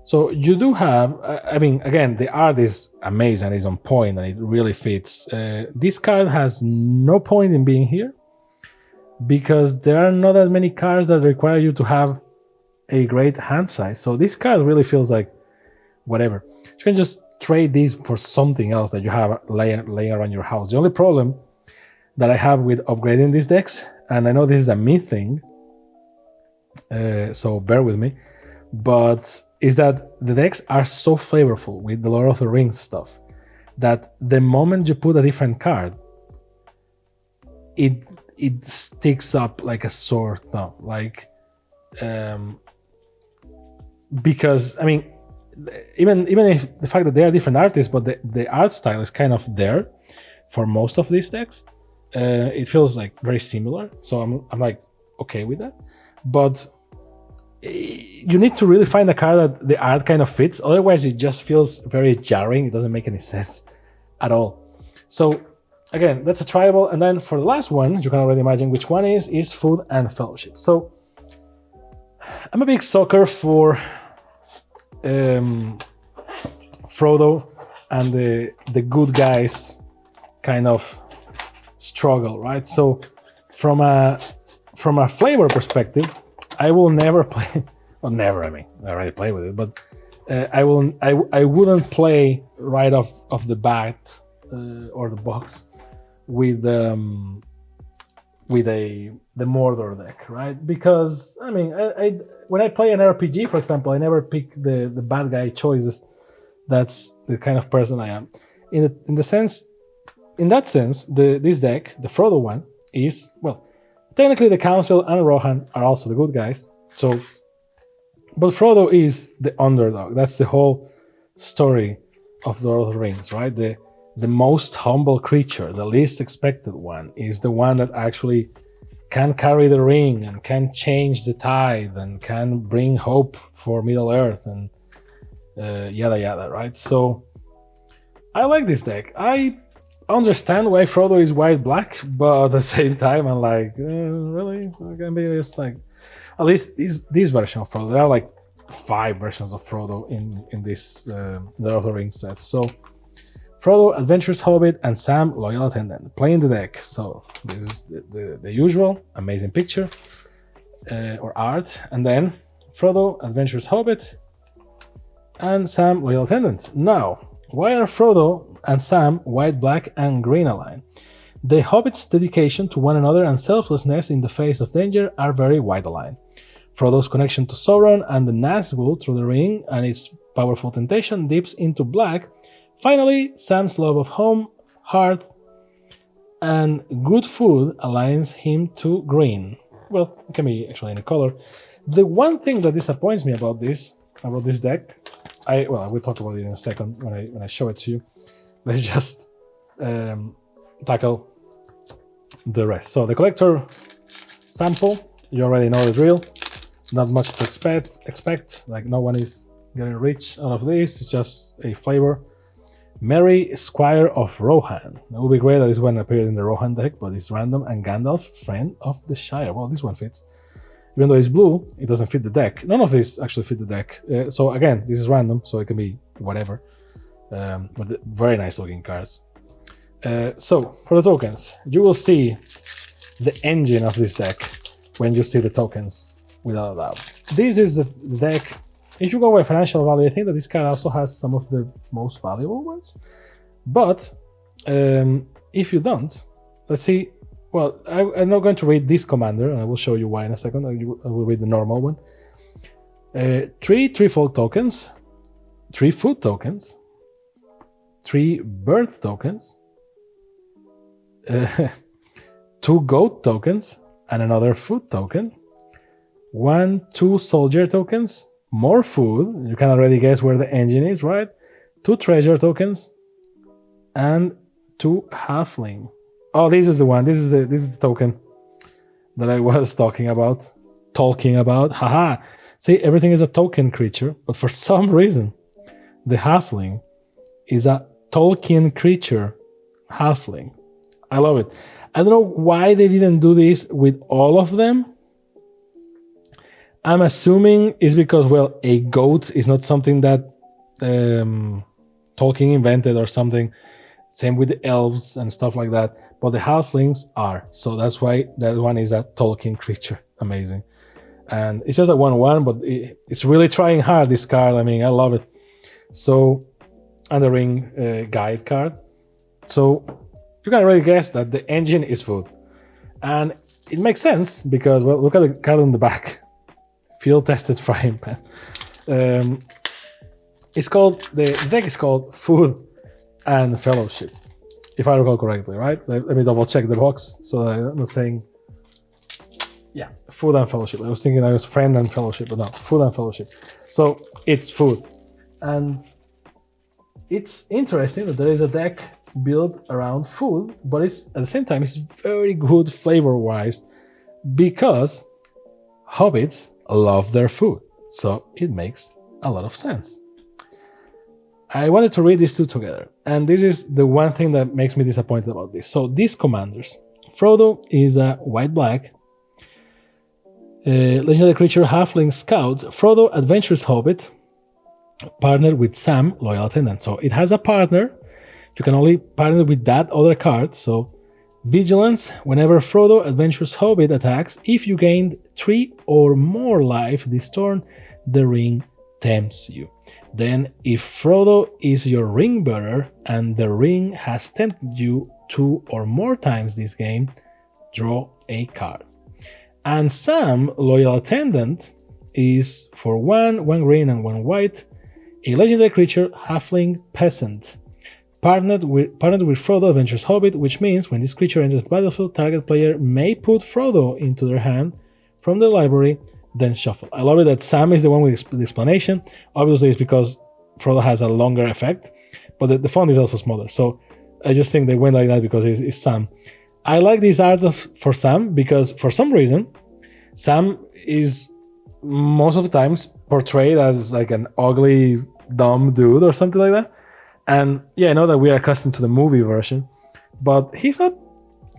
So you do have, I mean, again, the art is amazing, it's on point, and it really fits. This card has no point in being here, because there are not that many cards that require you to have a great hand size. So this card really feels like whatever. You can just trade these for something else that you have laying around your house. The only problem that I have with upgrading these decks, and I know this is a me thing, so bear with me, but is that the decks are so flavorful with the Lord of the Rings stuff that the moment you put a different card, it sticks up like a sore thumb. Like, because I mean, even if the fact that they are different artists, but the art style is kind of there for most of these decks. It feels like very similar, so I'm like okay with that. But you need to really find a card that the art kind of fits. Otherwise, it just feels very jarring. It doesn't make any sense at all. So again, that's a triable. And then for the last one, you can already imagine which one is Food and Fellowship. So I'm a big sucker for Frodo and the good guys kind of struggle, right? So from a flavor perspective, I will never play. Well, never. I mean, I already play with it, but I wouldn't play right off the bat or the box with the Mordor deck, right? Because I mean, I when I play an RPG, for example, I never pick the bad guy choices. That's the kind of person I am. In that sense, this deck, the Frodo one, is, well, technically the Council and Rohan are also the good guys. So, but Frodo is the underdog. That's the whole story of Lord of the Rings, right? The most humble creature, the least expected one, is the one that actually can carry the ring and can change the tide and can bring hope for Middle Earth and yada yada, right? So I like this deck. I understand why Frodo is white-black, but at the same time, I'm like, really? I can be just like, at least this version of Frodo. There are like 5 versions of Frodo in this Lord of the Rings set. So Frodo, Adventurous Hobbit, and Sam, Loyal Attendant, playing the deck. So this is the usual amazing picture or art, and then Frodo, Adventurous Hobbit, and Sam, Loyal Attendant. Now, why are Frodo and Sam white, black, and green aligned? The Hobbit's dedication to one another and selflessness in the face of danger are very white aligned. Frodo's connection to Sauron and the Nazgul through the ring and its powerful temptation dips into black. Finally, Sam's love of home, hearth, and good food aligns him to green. Well, it can be actually any color. The one thing that disappoints me about this deck, I will talk about it in a second when I show it to you. Let's just tackle the rest. So the collector sample, you already know the drill. Not much to expect. Like, no one is getting rich out of this. It's just a flavor. Merry Squire of Rohan. It would be great that this one appeared in the Rohan deck, but it's random. And Gandalf, Friend of the Shire. Well, this one fits. Even though it's blue, it doesn't fit the deck. None of these actually fit the deck. So again, this is random, so it can be whatever. But very nice looking cards. So for the tokens, you will see the engine of this deck when you see the tokens, without a doubt. This is the deck. If you go by financial value, I think that this card also has some of the most valuable ones. But if you don't, let's see. Well, I'm not going to read this commander, and I will show you why in a second. I will read the normal one. 3 threefold tokens, 3 food tokens, 3 birth tokens, 2 goat tokens, and another food token, 1, 2 soldier tokens, more food. You can already guess where the engine is, right? 2 treasure tokens, and 2 halfling. Oh, this is the one. This is the token that I was talking about. Haha. See, everything is a token creature, but for some reason, the halfling is a Tolkien creature halfling. I love it. I don't know why they didn't do this with all of them. I'm assuming it's because, well, a goat is not something that Tolkien invented or something. Same with the elves and stuff like that. But the halflings are. So that's why that one is a Tolkien creature. Amazing. And it's just a 1/1, but it's really trying hard, this card. I mean, I love it. So, and the ring guide card. So you can already guess that the engine is food. And it makes sense because, well, look at the card on the back. Field tested frying pan. The deck is called Food and Fellowship, if I recall correctly, right? Let me double check the box so that I'm not saying Yeah, food and fellowship. I was thinking I was friend and fellowship, but no, food and fellowship. So it's food. And it's interesting that there is a deck built around food, but it's at the same time it's very good flavor-wise because hobbits love their food. So it makes a lot of sense. I wanted to read these two together, and this is the one thing that makes me disappointed about this. So these commanders. Frodo is a white-black legendary creature, halfling scout. Frodo, adventurous hobbit, partnered with Sam, loyal attendant. So it has a partner. You can only partner with that other card. So vigilance, whenever Frodo, adventurous hobbit, attacks, if you gained 3 or more life this turn, the ring tempts you. Then if Frodo is your ring bearer and the ring has tempted you 2 or more times this game, draw a card. And Sam, loyal attendant, is for 1 green and 1 white, a legendary creature, halfling peasant, partnered with Frodo, adventurous hobbit, which means when this creature enters the battlefield, target player may put Frodo into their hand from the library, then shuffle. I love it that Sam is the one with the explanation. Obviously, it's because Frodo has a longer effect, but the font is also smaller. So I just think they went like that because it's Sam. I like this art for Sam because for some reason, Sam is most of the times portrayed as like an ugly, dumb dude or something like that. And yeah, I know that we are accustomed to the movie version, but he's not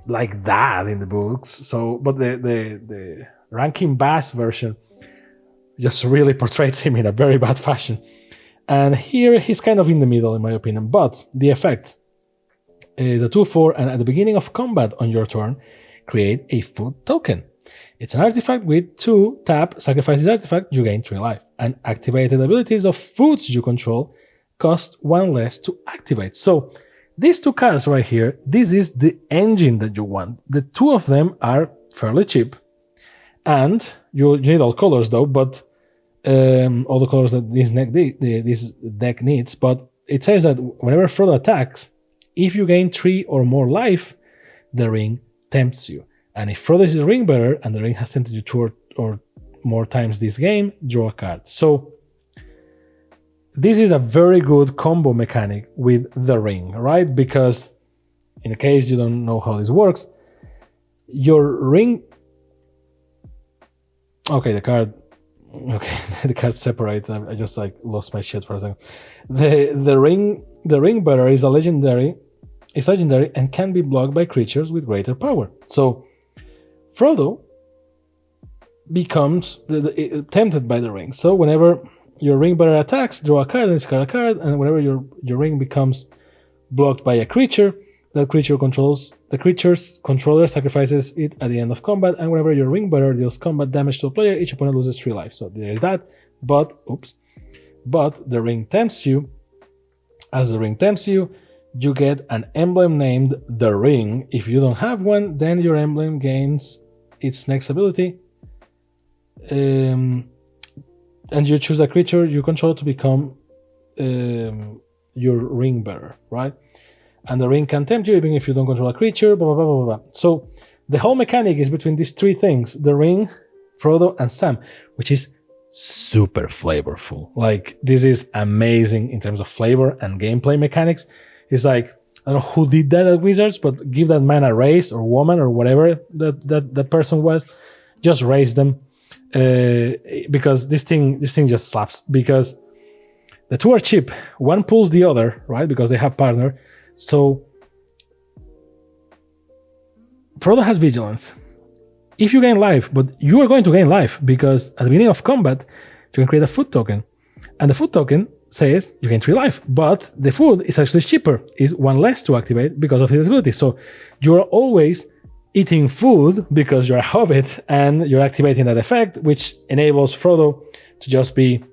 like that in the books. So, but the Rankin Bass version just really portrays him in a very bad fashion. And here he's kind of in the middle, in my opinion. But the effect is a 2/4, and at the beginning of combat on your turn, create a food token. It's an artifact with 2 tap, sacrifice this artifact, you gain 3 life. And activated abilities of foods you control cost 1 less to activate. So these 2 cards right here, this is the engine that you want. The 2 of them are fairly cheap. And you need all colors though, but all the colors that this deck needs. But it says that whenever Frodo attacks, if you gain 3 or more life, the ring tempts you. And if Frodo is the ring bearer and the ring has tempted you 2 or more times this game, draw a card. So this is a very good combo mechanic with the ring, right? Because in case you don't know how this works, your ring... Okay, the card separates. I just like lost my shit for a second. The ring bearer is legendary and can be blocked by creatures with greater power. So Frodo becomes tempted by the ring. So whenever your ring bearer attacks, draw a card and discard a card, and whenever your ring becomes blocked by a creature, the creature's controller sacrifices it at the end of combat, and whenever your ring bearer deals combat damage to a player, each opponent loses 3 life. So there is that, but the ring tempts you. As the ring tempts you, you get an emblem named the Ring. If you don't have one, then your emblem gains its next ability, and you choose a creature you control to become your ring bearer, right? And the ring can tempt you even if you don't control a creature, blah, blah, blah, blah, blah. So the whole mechanic is between these 3 things, the ring, Frodo, and Sam, which is super flavorful. Like, this is amazing in terms of flavor and gameplay mechanics. It's like, I don't know who did that at Wizards, but give that man a raise or woman or whatever that person was, just raise them. Because this thing just slaps, because the 2 are cheap. One pulls the other, right? Because they have partner. So Frodo has vigilance. If you gain life, but you are going to gain life because at the beginning of combat, you can create a food token. And the food token says you gain 3 life, but the food is actually cheaper, is 1 less to activate because of his ability. So you are always eating food because you're a hobbit and you're activating that effect, which enables Frodo to just be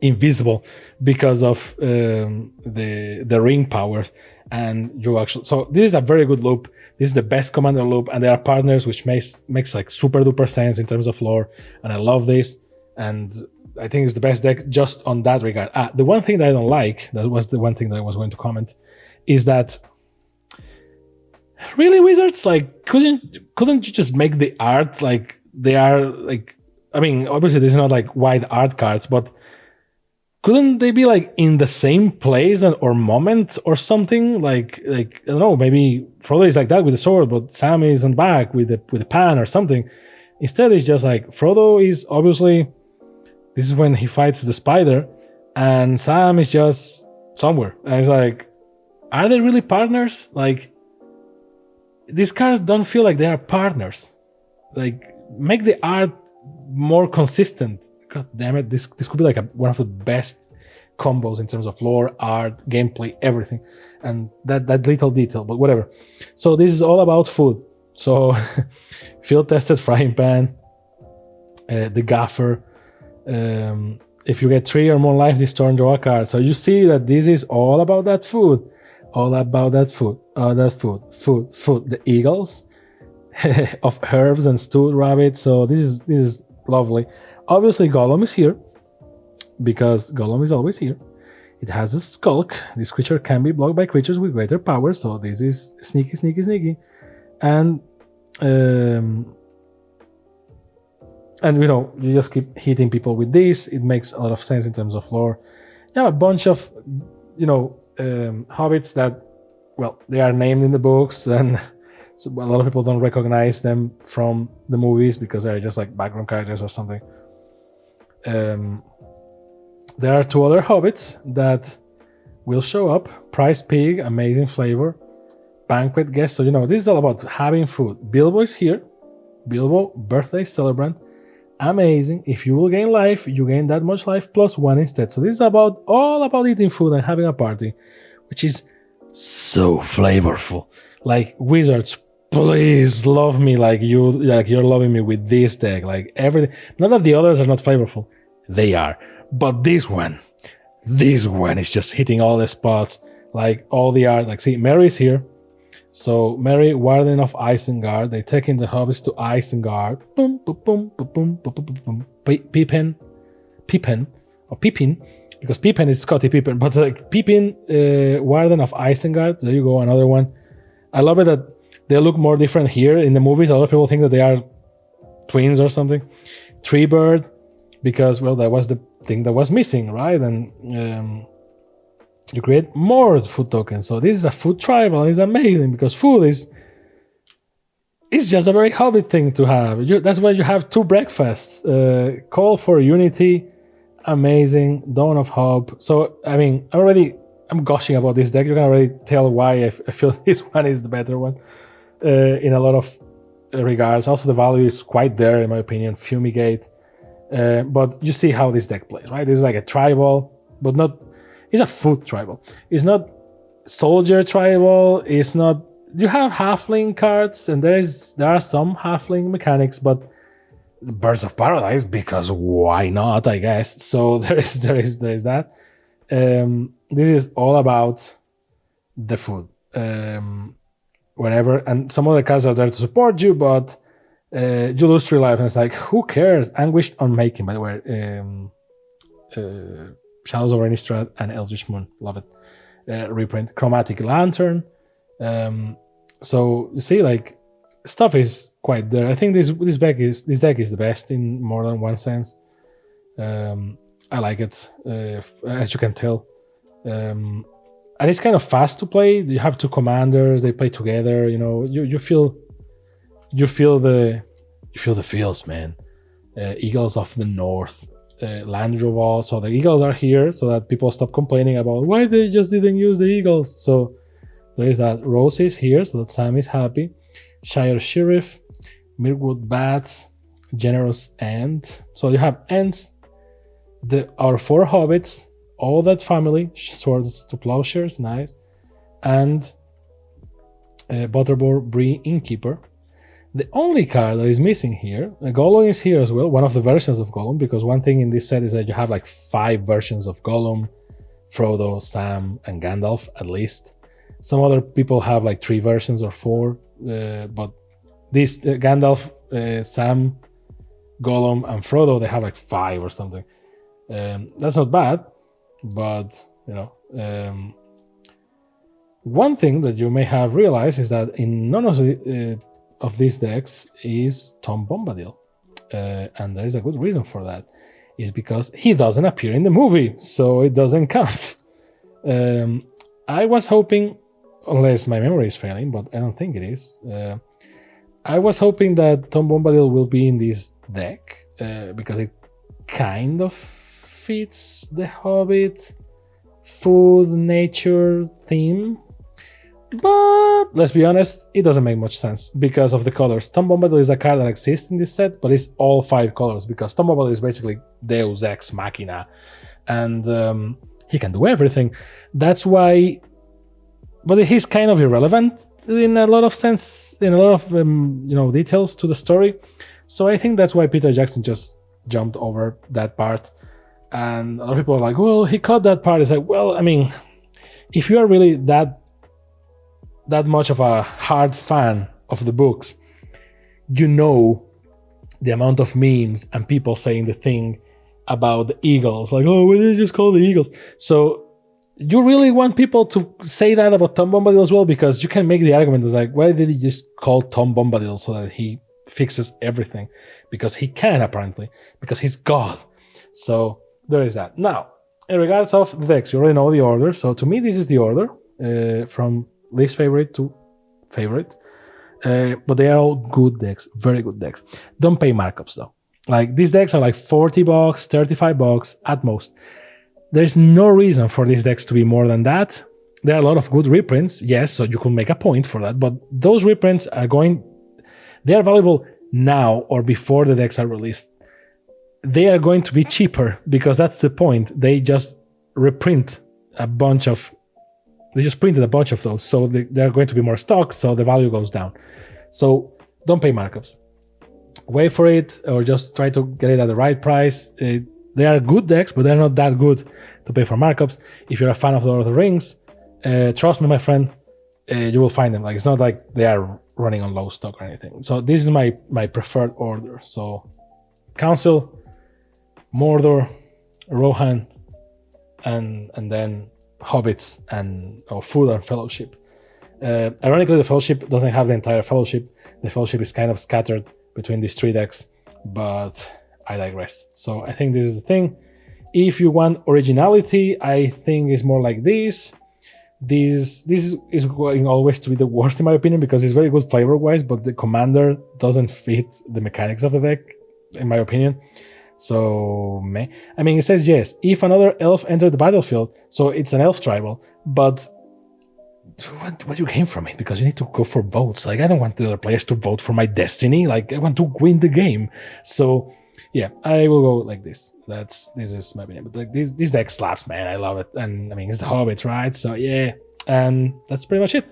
invisible because of the ring powers. And you actually, so this is a very good loop. This is the best commander loop, and they are partners, which makes like super duper sense in terms of lore. And I love this, and I think it's the best deck just on that regard. The one thing that I don't like, that was the one thing that I was going to comment, is that Really, Wizards? Like, couldn't you just make the art like they are like? I mean, obviously, this is not like wide art cards, but couldn't they be like in the same place or moment or something? Like I don't know, maybe Frodo is like that with the sword, but Sam is on back with the pan or something. Instead, it's just like Frodo is obviously this is when he fights the spider, and Sam is just somewhere, and it's like, are they really partners? Like these cards don't feel like they are partners. Like make the art more consistent. God damn it, this could be like one of the best combos in terms of lore, art, gameplay, everything, and that little detail, but whatever. So this is all about food. So field tested frying pan, the gaffer. If you get 3 or more life, this turn draw a card. So you see that this is all about that food, all about that food, food. The eagles of herbs and stewed rabbit. So this is lovely. Obviously, Gollum is here because Gollum is always here. It has a skulk. This creature can be blocked by creatures with greater power. So this is sneaky. And you know, you just keep hitting people with this. It makes a lot of sense in terms of lore. You have a bunch of, you know, hobbits that, well, they are named in the books, and so a lot of people don't recognize them from the movies because they're just like background characters or something. There are 2 other hobbits that will show up. Prize Pig, amazing flavor. Banquet guest. So, you know, this is all about having food. Bilbo is here. Bilbo, birthday celebrant. Amazing. If you will gain life, you gain that much life plus 1 instead. So this is all about eating food and having a party, which is so flavorful. Like Wizards, please love me like you're loving me with this deck. Like everything. Not that the others are not flavorful, they are. But this one is just hitting all the spots. Like all the art. Like see, Mary's here. So Merry, Warden of Isengard, they take in the hobbits to Isengard. Boom, boom, boom, boom, boom, boom, boom, boom. Pippin, because Pippin is Scottie Pippen, but like Pippin, Warden of Isengard. There you go, another one. I love it that they look more different here in the movies. A lot of people think that they are twins or something. Treebird, because well, that was the thing that was missing, right? And you create more food tokens. So this is a food tribal. It's amazing because food is just a very hobbit thing to have. That's why you have 2 breakfasts. Call for Unity, amazing. Dawn of Hope. So I mean, I'm gushing about this deck. You can already tell why I feel this one is the better one in a lot of regards. Also, the value is quite there in my opinion. Fumigate. But you see how this deck plays, right? This is like a tribal, but not. It's a food tribal. It's not soldier tribal. It's not. You have halfling cards, and there are some halfling mechanics, but Birds of Paradise because why not? I guess so. There is that. This is all about the food. Whenever and some other cards are there to support you, but you lose 3 life, and it's like who cares? Anguished Unmaking, by the way. Shadows of Innistrad and Eldritch Moon, love it. Reprint, Chromatic Lantern. So you see, like stuff is quite there. I think this deck is the best in more than one sense. I like it, as you can tell, and it's kind of fast to play. You have 2 commanders; they play together. You know, you feel the feels, man. Eagles of the North. Landroval. So the Eagles are here so that people stop complaining about why they just didn't use the Eagles. So there is that. Rose is here so that Sam is happy. Shire Sheriff, Mirkwood Bats, Generous Ant. So you have Ants, our 4 hobbits, all that family, Swords to Plowshares, nice, and Butterbur Bree Innkeeper. The only card that is missing here, Gollum is here as well, one of the versions of Gollum, because one thing in this set is that you have like 5 versions of Gollum, Frodo, Sam, and Gandalf at least. Some other people have like 3 versions or 4, but this Gandalf, Sam, Gollum, and Frodo, they have like 5 or something. That's not bad, but you know, One thing that you may have realized is that in none of these decks is Tom Bombadil, and there is a good reason for that. Is because he doesn't appear in the movie, so it doesn't count. I was hoping, unless my memory is failing, but I don't think it is. I was hoping that Tom Bombadil will be in this deck because it kind of fits the Hobbit food nature theme. But let's be honest, it doesn't make much sense because of the colors. Tom Bombadil is a card that exists in this set, but it's all 5 colors because Tom Bombadil is basically Deus Ex Machina, and he can do everything. That's why, but he's kind of irrelevant in a lot of sense, in a lot of details to the story. So I think that's why Peter Jackson just jumped over that part, and a lot of people are like, "Well, he cut that part." It's like, well, I mean, if you are really that much of a hard fan of the books, you know the amount of memes and people saying the thing about the Eagles, like, oh, why did they just call the Eagles? So you really want people to say that about Tom Bombadil as well, because you can make the argument that's like, why did he just call Tom Bombadil so that he fixes everything? Because he can, apparently, because he's God. So there is that. Now, in regards of the decks, you already know the order. So to me, this is the order from least favorite to favorite, but they are all good decks, very good decks. Don't pay markups though. Like, these decks are like $40, $35 at most. There's no reason for these decks to be more than that. There are a lot of good reprints, yes, so you could make a point for that, but those reprints they are valuable now or before the decks are released. They are going to be cheaper because that's the point. They just printed a bunch of those, so there are going to be more stock, so the value goes down. So don't pay markups. Wait for it, or just try to get it at the right price. They are good decks, but they're not that good to pay for markups. If you're a fan of Lord of the Rings, trust me, my friend, you will find them. Like, it's not like they are running on low stock or anything. So this is my preferred order. So Council, Mordor, Rohan, and then Hobbits or Food and Fellowship. Ironically, the Fellowship doesn't have the entire Fellowship. The Fellowship is kind of scattered between these 3 decks, but I digress. So I think this is the thing. If you want originality, I think it's more like this. This is going always to be the worst in my opinion, because it's very good flavor-wise, but the commander doesn't fit the mechanics of the deck, in my opinion. So, I mean, it says yes, if another elf entered the battlefield, so it's an elf tribal, but what you gain from it? Because you need to go for votes. Like, I don't want the other players to vote for my destiny. Like, I want to win the game. So, yeah, I will go like this. This is my opinion. But like, this deck slaps, man. I love it. And I mean, it's the Hobbits, right? So yeah, and that's pretty much it.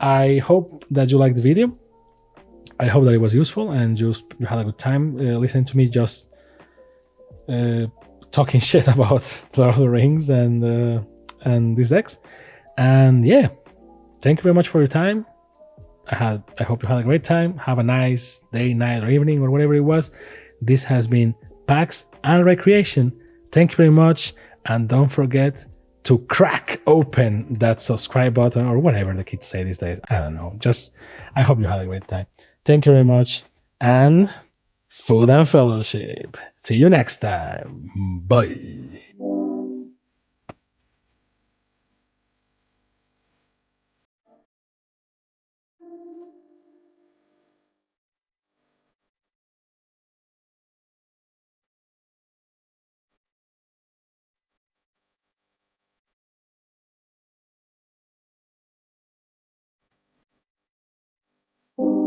I hope that you liked the video. I hope that it was useful and you had a good time listening to me just talking shit about Lord of the Rings and these decks. And yeah, thank you very much for your time. I hope you had a great time. Have a nice day, night, or evening, or whatever it was. This has been PAX and Recreation. Thank you very much, and don't forget to crack open that subscribe button, or whatever the kids say these days. I don't know. I hope you had a great time. Thank you very much, and Food and Fellowship. See you next time. Bye.